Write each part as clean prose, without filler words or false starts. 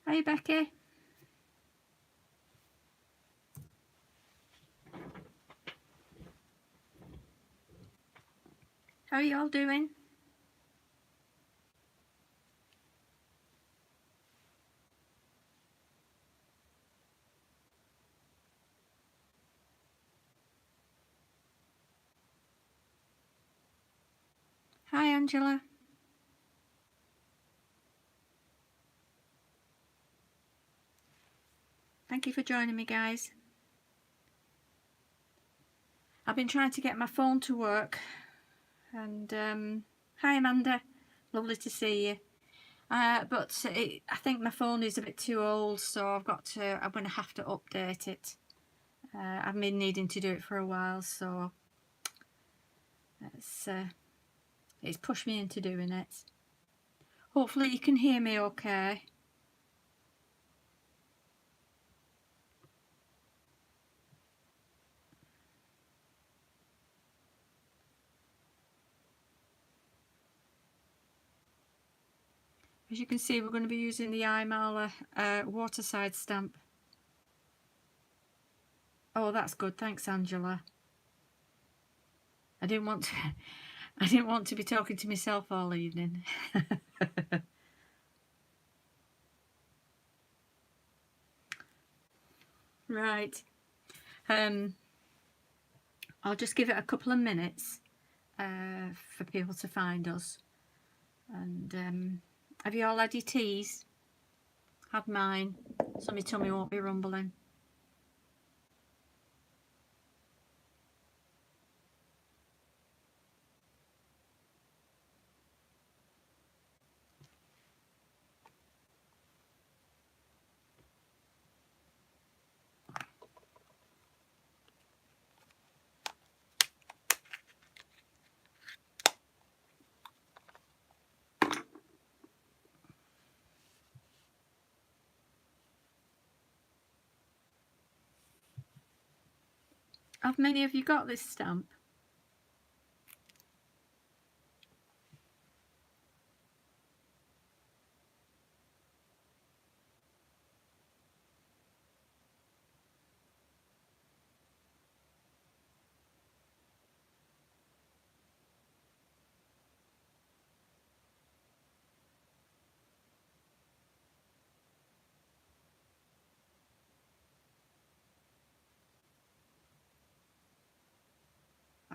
Hi Becky. How are you all doing? Hi Angela. Thank you for joining me, guys. I've been trying to get my phone to work, and hi Amanda, lovely to see you. But I think my phone is a bit too old, so I'm going to have to update it. I've been needing to do it for a while, so it's pushed me into doing it. Hopefully you can hear me okay. As you can see, we're going to be using the Imala Waterside stamp. Oh, that's good. Thanks, Angela. I didn't want to be talking to myself all evening. Right. I'll just give it a couple of minutes for people to find us. And have you all had your teas? Had mine, so my tummy won't be rumbling. Have many of you got this stamp?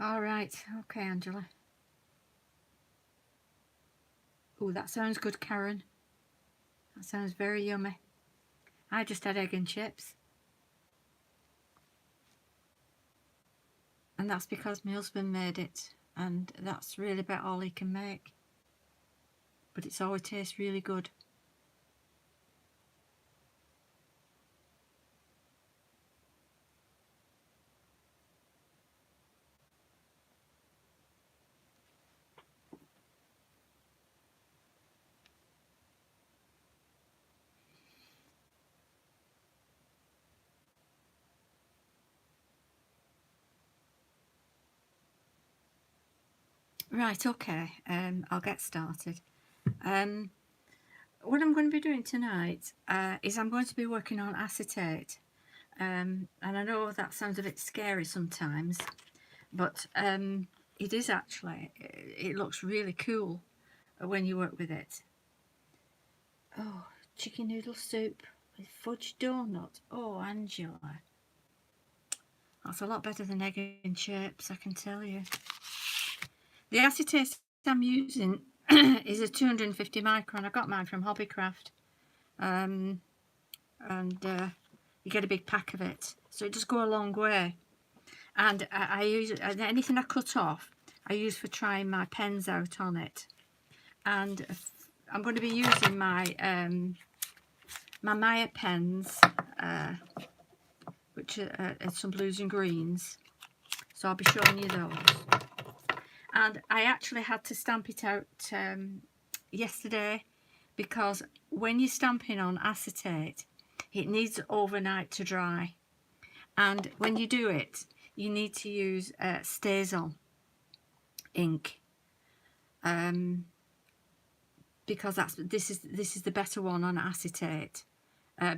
All right. Okay, Angela. Oh, that sounds good, Karen. That sounds very yummy. I just had egg and chips. And that's because my husband made it. And that's really about all he can make. But it's always tastes really good. Right, okay, I'll get started. What I'm going to be doing tonight is I'm going to be working on acetate. And I know that sounds a bit scary sometimes, but it is actually. It looks really cool when you work with it. Oh, chicken noodle soup with fudge donut. Oh, Angela. That's a lot better than egg and chips, I can tell you. The acetate I'm using is a 250 micron. I got mine from Hobbycraft. And you get a big pack of it. So it does go a long way. And I use anything I cut off, I use for trying my pens out on it. And I'm going to be using my my Maya pens, which are some blues and greens. So I'll be showing you those. And I actually had to stamp it out yesterday, because when you're stamping on acetate, it needs overnight to dry. And when you do it, you need to use StazOn ink, because this is the better one on acetate.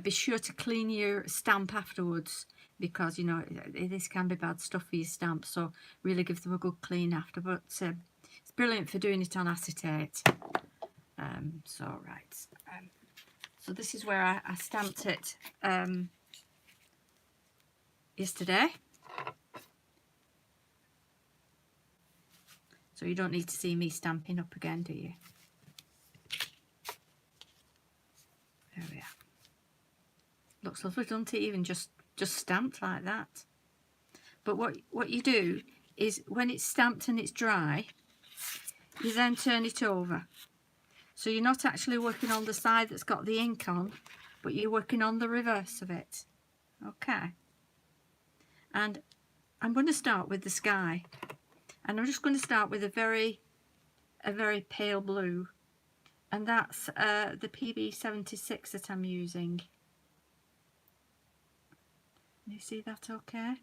Be sure to clean your stamp afterwards, because you know this can be bad stuff for your stamp, so really give them a good clean after. But it's brilliant for doing it on acetate. So this is where I stamped it yesterday, so you don't need to see me stamping up again, do you? There we are. Looks lovely, doesn't it? Even just stamped like that. But what you do is, when it's stamped and it's dry, you then turn it over. So you're not actually working on the side that's got the ink on, but you're working on the reverse of it. Okay. And I'm going to start with the sky. And I'm just going to start with a very pale blue. And that's the PB76 that I'm using. You see that okay?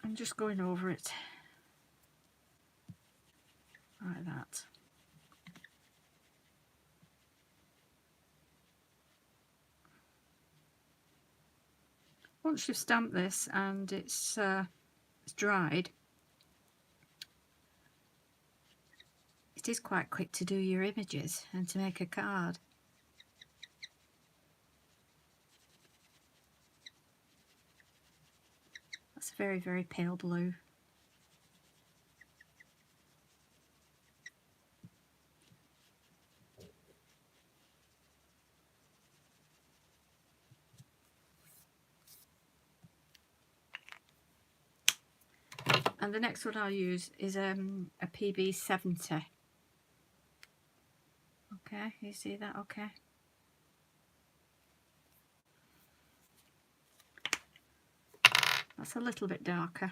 I'm just going over it like that. Once you've stamped this and it's dried, it is quite quick to do your images and to make a card. That's a very pale blue. And the next one I'll use is a PB70. Okay, you see that okay? That's a little bit darker.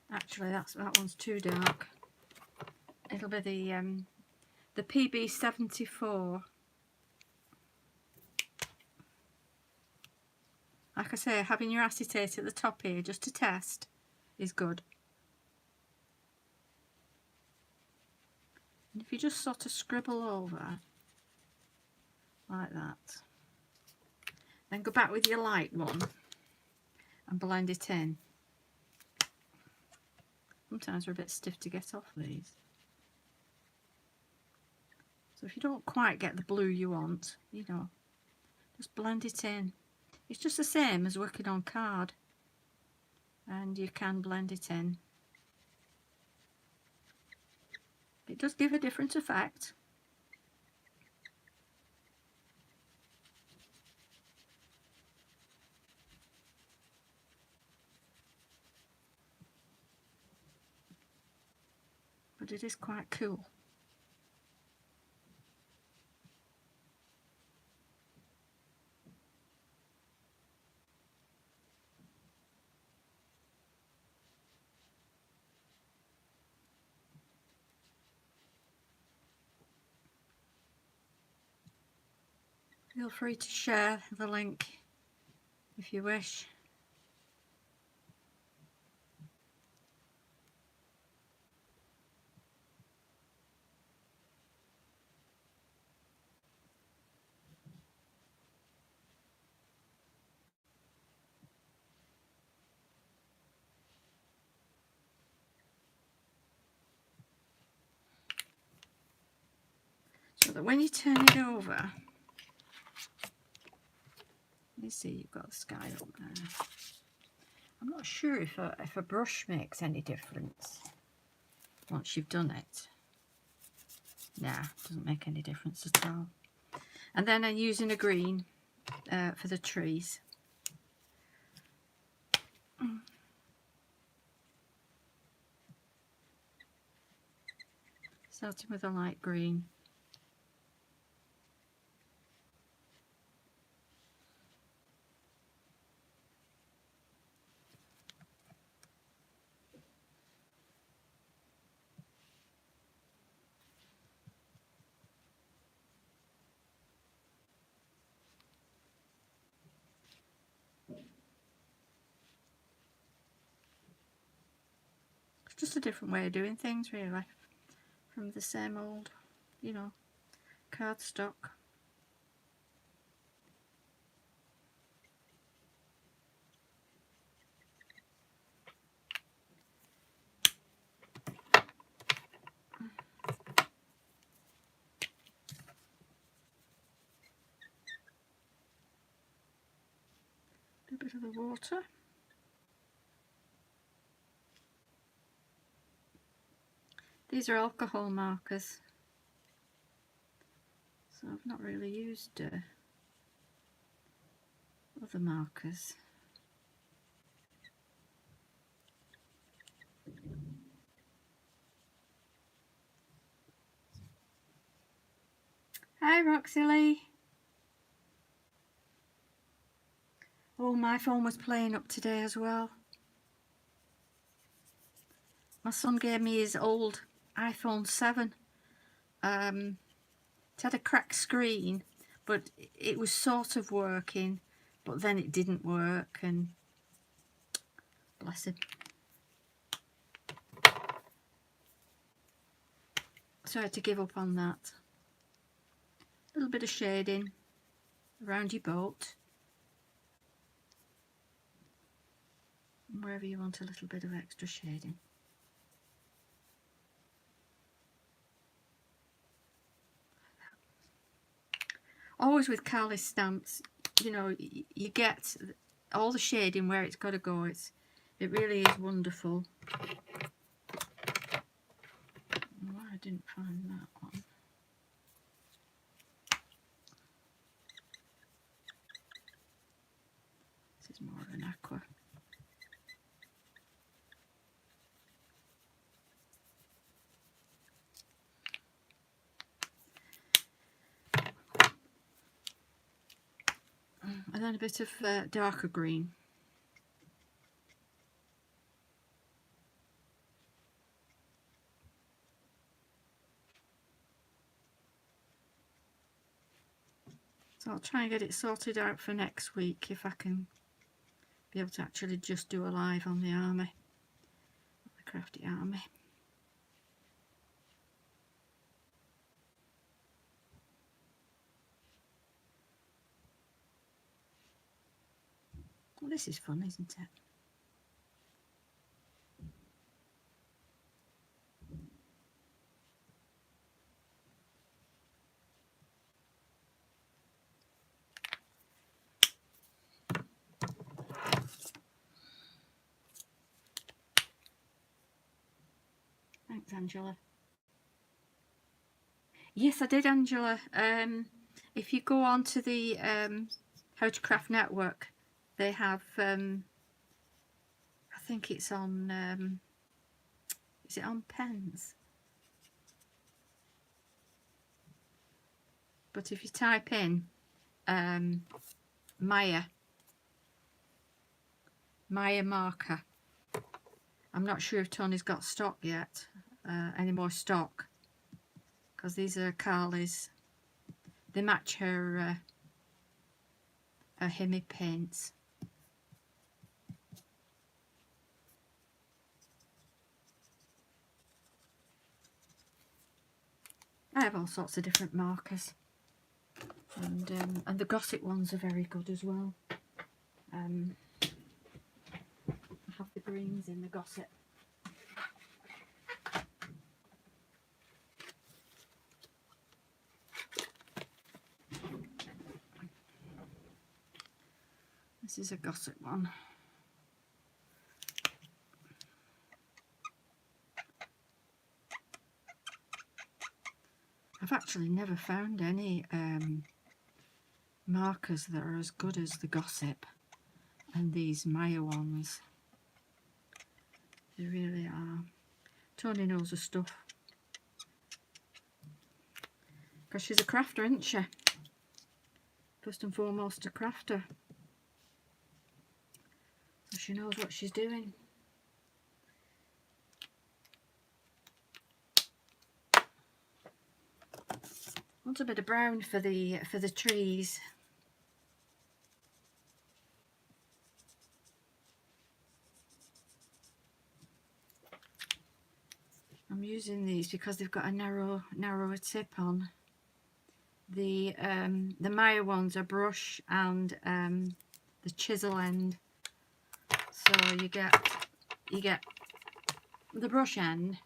Actually, that one's too dark. It'll be the PB74. Like I say, having your acetate at the top here just to test is good. And if you just sort of scribble over like that, then go back with your light one and blend it in. Sometimes they're a bit stiff to get off these. So if you don't quite get the blue you want, you know, just blend it in. It's just the same as working on card, and you can blend it in. It does give a different effect. But it is quite cool. Feel free to share the link if you wish. So that when you turn it over, you see you've got the sky up there. I'm not sure if a brush makes any difference once you've done it. Nah, doesn't make any difference at all. And then I'm using a green for the trees. Starting with a light green. It's just a different way of doing things, really, from the same old, you know, cardstock. A bit of the water. These are alcohol markers, so I've not really used other markers. Hi Roxy Lee. Oh, my phone was playing up today as well. My son gave me his old iPhone 7. It had a cracked screen, but it was sort of working, but then it didn't work, and bless him. So I had to give up on that. A little bit of shading around your boat, and wherever you want a little bit of extra shading. Always with Carly stamps, you know, you get all the shading where it's got to go. It really is wonderful. Oh, I didn't find that one. This is more of an aqua. And then a bit of darker green. So I'll try and get it sorted out for next week if I can be able to actually just do a live on the army, the Crafty Army. Well, this is fun, isn't it? Thanks, Angela. Yes, I did, Angela. If you go on to the How to Craft Network, they have, I think it's on, is it on pens? But if you type in Maya marker, I'm not sure if Tony's got stock yet, any more stock, because these are Carly's. They match her Hemi paints. I have all sorts of different markers, and the Gossip ones are very good as well. I have the greens in the Gossip. This is a Gossip one. I've actually never found any markers that are as good as the Gossip and these Maya ones. They really are. Tony knows the stuff. because she's a crafter, isn't she? First and foremost a crafter. So she knows what she's doing. Want a bit of brown for the trees. I'm using these because they've got a narrower tip on. The Maya ones are brush and the chisel end. So you get the brush end,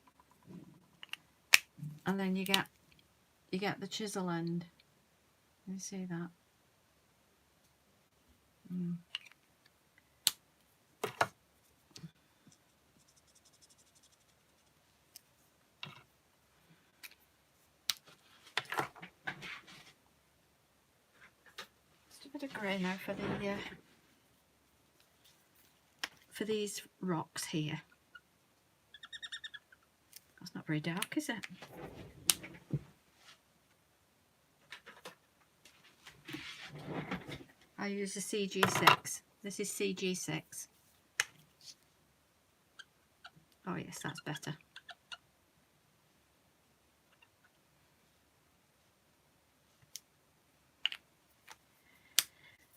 and then you get the chisel end. You see that? Just a bit of grey now for these rocks here. That's not very dark, is it? I use the CG6. This is CG6. Oh yes, that's better.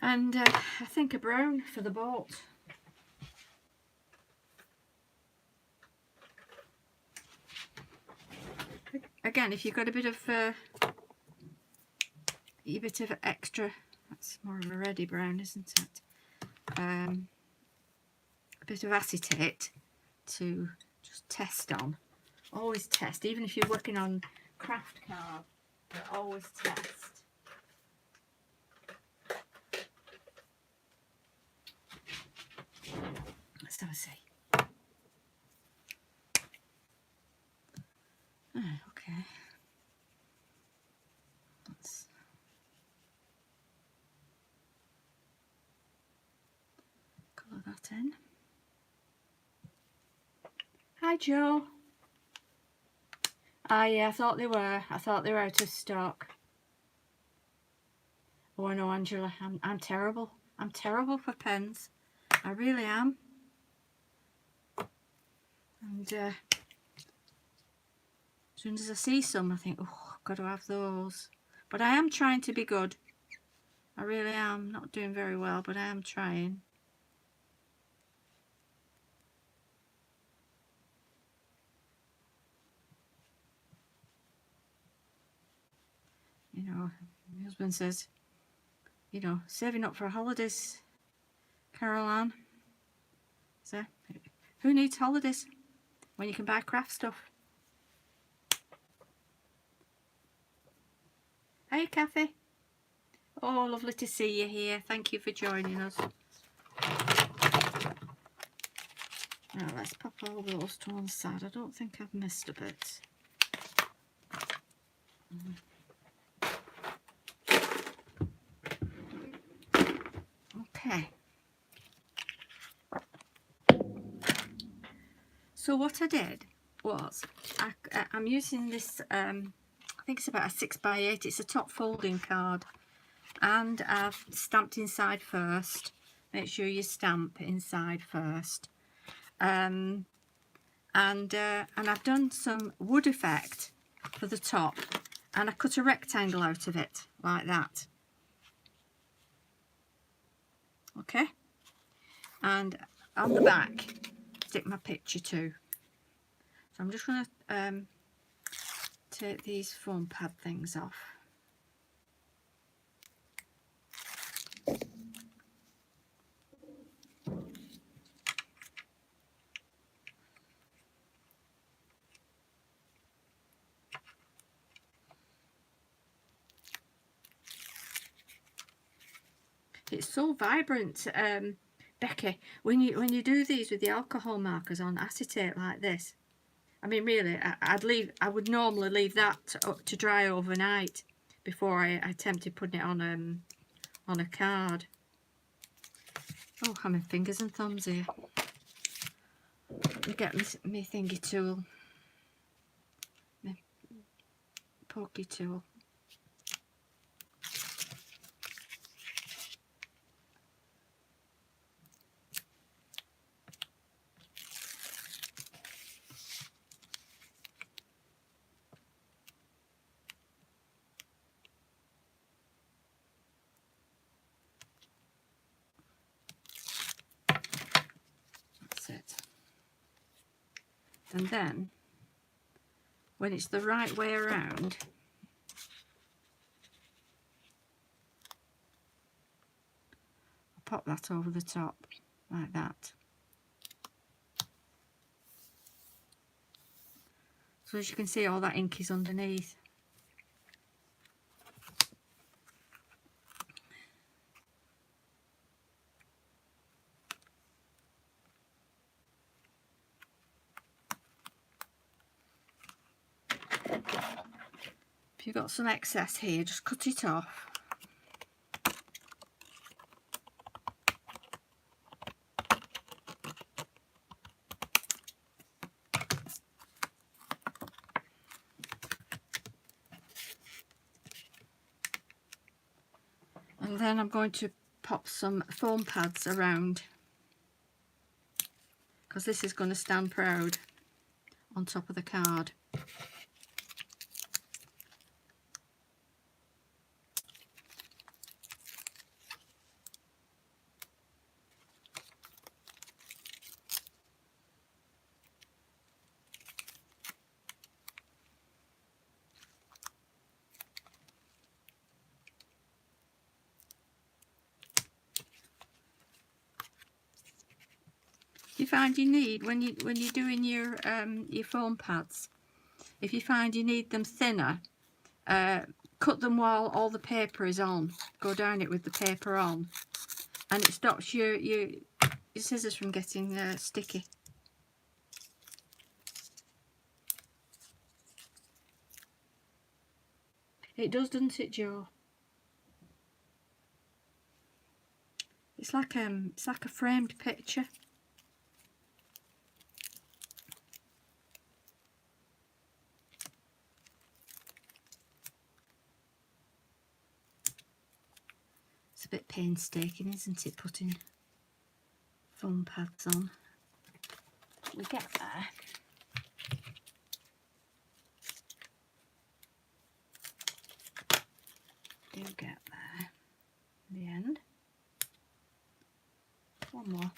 And I think a brown for the boat. Again, if you've got a bit of extra, that's more of a reddy brown, isn't it? A bit of acetate to just test on. Always test, even if you're working on craft card, always test. Let's have a see. Oh, okay. Let's colour that in. Hi, Joe. Ah, yeah, I thought they were. I thought they were out of stock. Oh, I know, Angela. I'm terrible. I'm terrible for pens. I really am. And as soon as I see some, I think, oh, I've got to have those. But I am trying to be good. I really am. Not doing very well, but I am trying. You know, my husband says, you know, saving up for holidays, Caroline. So, who needs holidays when you can buy craft stuff? Hey, Kathy. Oh, lovely to see you here. Thank you for joining us. Now, let's pop all those to one side. I don't think I've missed a bit. Okay. So what I did was, I'm using this, I think it's about a 6x8. It's a top folding card. And I've stamped inside first. Make sure you stamp inside first. And I've done some wood effect for the top. And I cut a rectangle out of it, like that. Okay, and on the back stick my picture too. So I'm just going to take these foam pad things off. It's so vibrant, Becky, when you do these with the alcohol markers on acetate like this. I mean, really, I would normally leave that to dry overnight before I attempted putting it on a card. Oh, I'm in fingers and thumbs here. Let me get my thingy tool, my pokey tool. And then when it's the right way around, I'll pop that over the top like that. So as you can see, all that ink is underneath. If you've got some excess here, just cut it off. And then I'm going to pop some foam pads around, because this is going to stand proud on top of the card. You find you need, when you're doing your foam pads, if you find you need them thinner, cut them while all the paper is on. Go down it with the paper on, and it stops your scissors from getting sticky. It does, doesn't it, Jo? It's like a framed picture. It's a bit painstaking, isn't it, putting foam pads on? We get there. Do get there in the end. One more.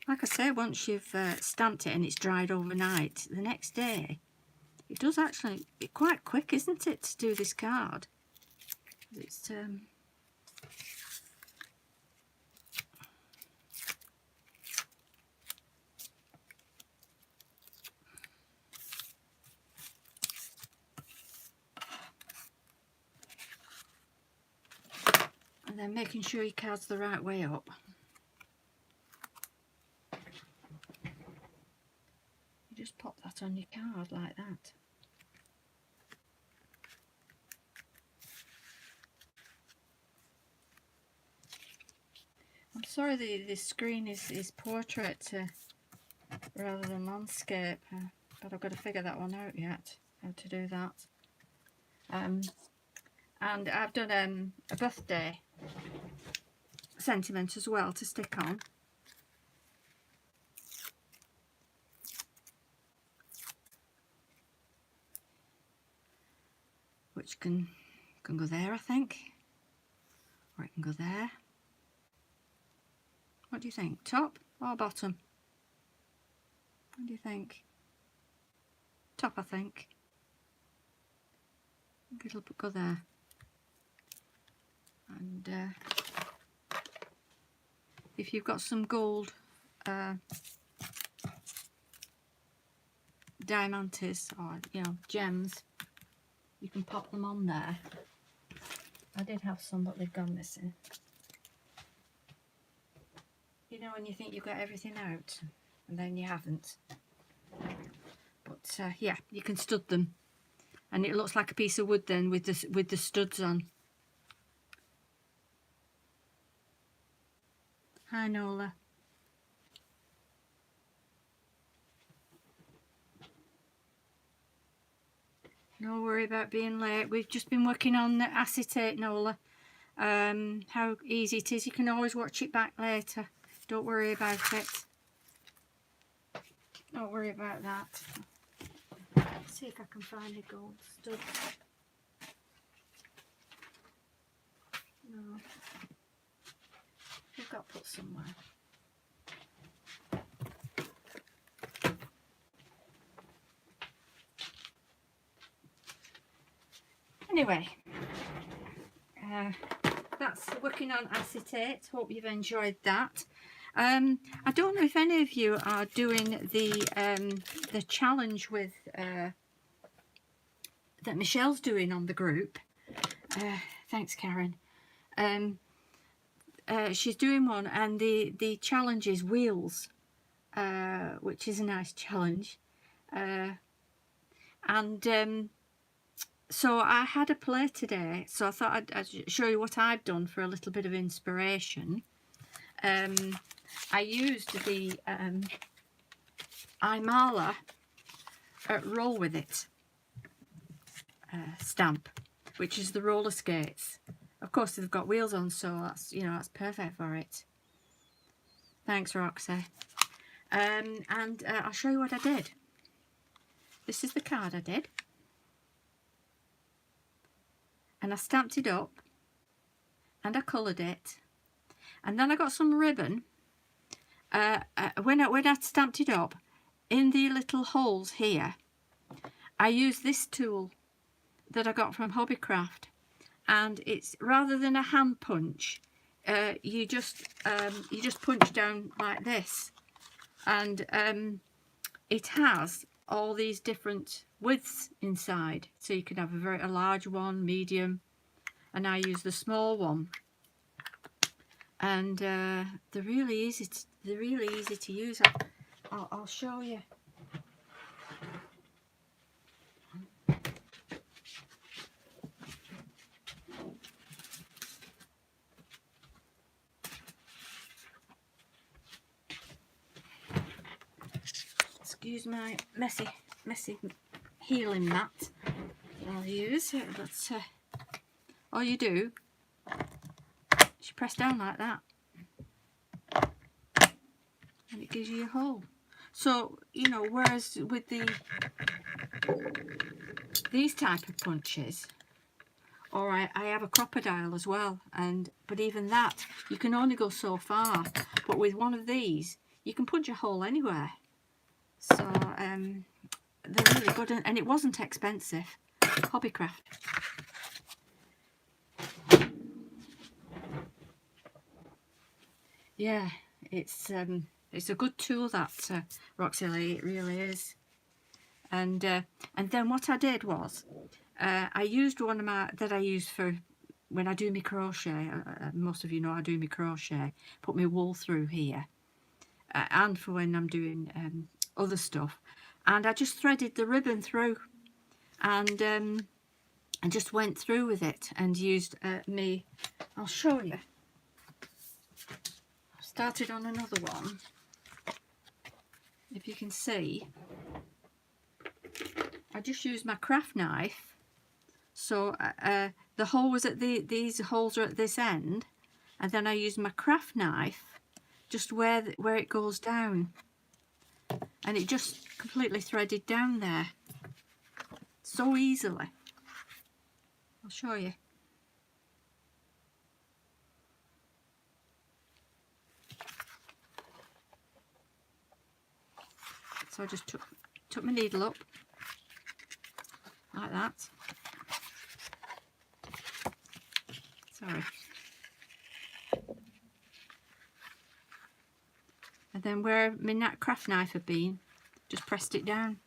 Like I say, once you've stamped it and it's dried overnight, the next day, it does actually, it's quite quick, isn't it, to do this card? It's and then making sure your card's the right way up. You just pop that on your card like that. I'm sorry the screen is portrait rather than landscape, but I've got to figure that one out yet, how to do that. And I've done a birthday sentiment as well to stick on. Which can go there, I think, or it can go there. What do you think? Top or bottom? What do you think? Top, I think. It'll go there. And if you've got some gold diamantes or gems, you can pop them on there. I did have some, but they've gone missing. You know when you think you've got everything out and then you haven't. But yeah, you can stud them, and it looks like a piece of wood then with the studs on. Hi Nola. No worry about being late. We've just been working on the acetate, Nola. How easy it is. You can always watch it back later. Don't worry about it. Don't worry about that. Let's see if I can find a gold stud. No. got put somewhere. Anyway, that's working on acetate. Hope you've enjoyed that. I don't know if any of you are doing the challenge with that Michelle's doing on the group. Thanks, Karen. She's doing one, and the challenge is wheels, which is a nice challenge. So I had a play today, so I thought I'd show you what I've done for a little bit of inspiration. I used the Imala Roll With It stamp, which is the roller skates. Of course, they've got wheels on, so that's, you know, that's perfect for it. Thanks, Roxy. I'll show you what I did. This is the card I did. And I stamped it up and I coloured it, and then I got some ribbon. When I stamped it up, in the little holes here, I used this tool that I got from Hobbycraft, and it's, rather than a hand punch, you just punch down like this, and it has all these different widths inside, so you can have a large one, medium, and I use the small one. And they're really easy to use. I'll show you. Excuse my messy healing mat I'll use. But all you do is you press down like that, and it gives you a hole. So, you know, whereas with these type of punches, or I have a crocodile as well, but even that, you can only go so far. But with one of these, you can punch a hole anywhere. So they're really good, and it wasn't expensive. Hobbycraft. Yeah, it's a good tool, that Roxy Lee, it really is. And then what I did was, I used one of my, that I use for when I do my crochet. Most of you know I do my crochet. Put my wool through here, and for when I'm doing other stuff. And I just threaded the ribbon through, and just went through with it, and used me. I'll show you. I started on another one. If you can see, I just used my craft knife. So the hole was at these holes are at this end, and then I used my craft knife just where it goes down, and it just completely threaded down there so easily. I'll show you. So I just took my needle up like that. Sorry. And then where my craft knife had been, just pressed it down.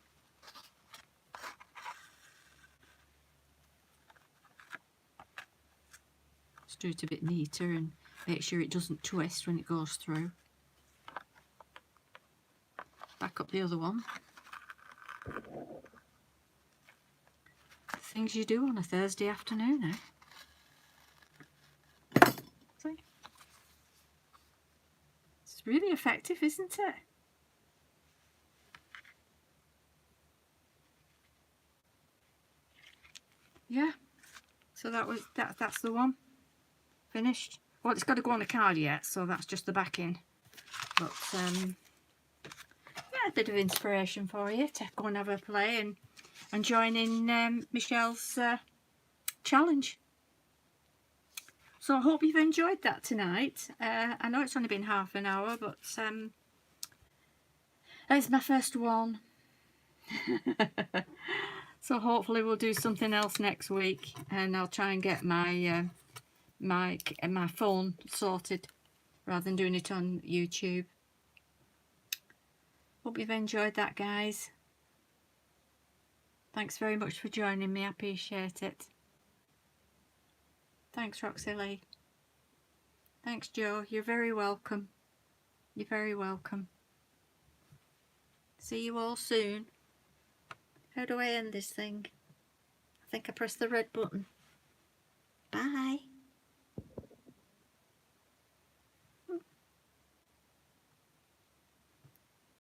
Just do it a bit neater and make sure it doesn't twist when it goes through. Back up the other one. Things you do on a Thursday afternoon, eh? See? It's really effective, isn't it? Yeah. So that's the one. Finished. Well, it's got to go on a card yet, so that's just the backing. But yeah, a bit of inspiration for you to go and have a play and join in Michelle's challenge. So I hope you've enjoyed that tonight. I know it's only been half an hour, but it's my first one. So hopefully we'll do something else next week, and I'll try and get my my phone sorted rather than doing it on YouTube. Hope you've enjoyed that, guys. Thanks very much for joining me. I appreciate it. Thanks, Roxy Lee. Thanks, Joe. You're very welcome. You're very welcome. See you all soon. How do I end this thing? I think I pressed the red button. Bye.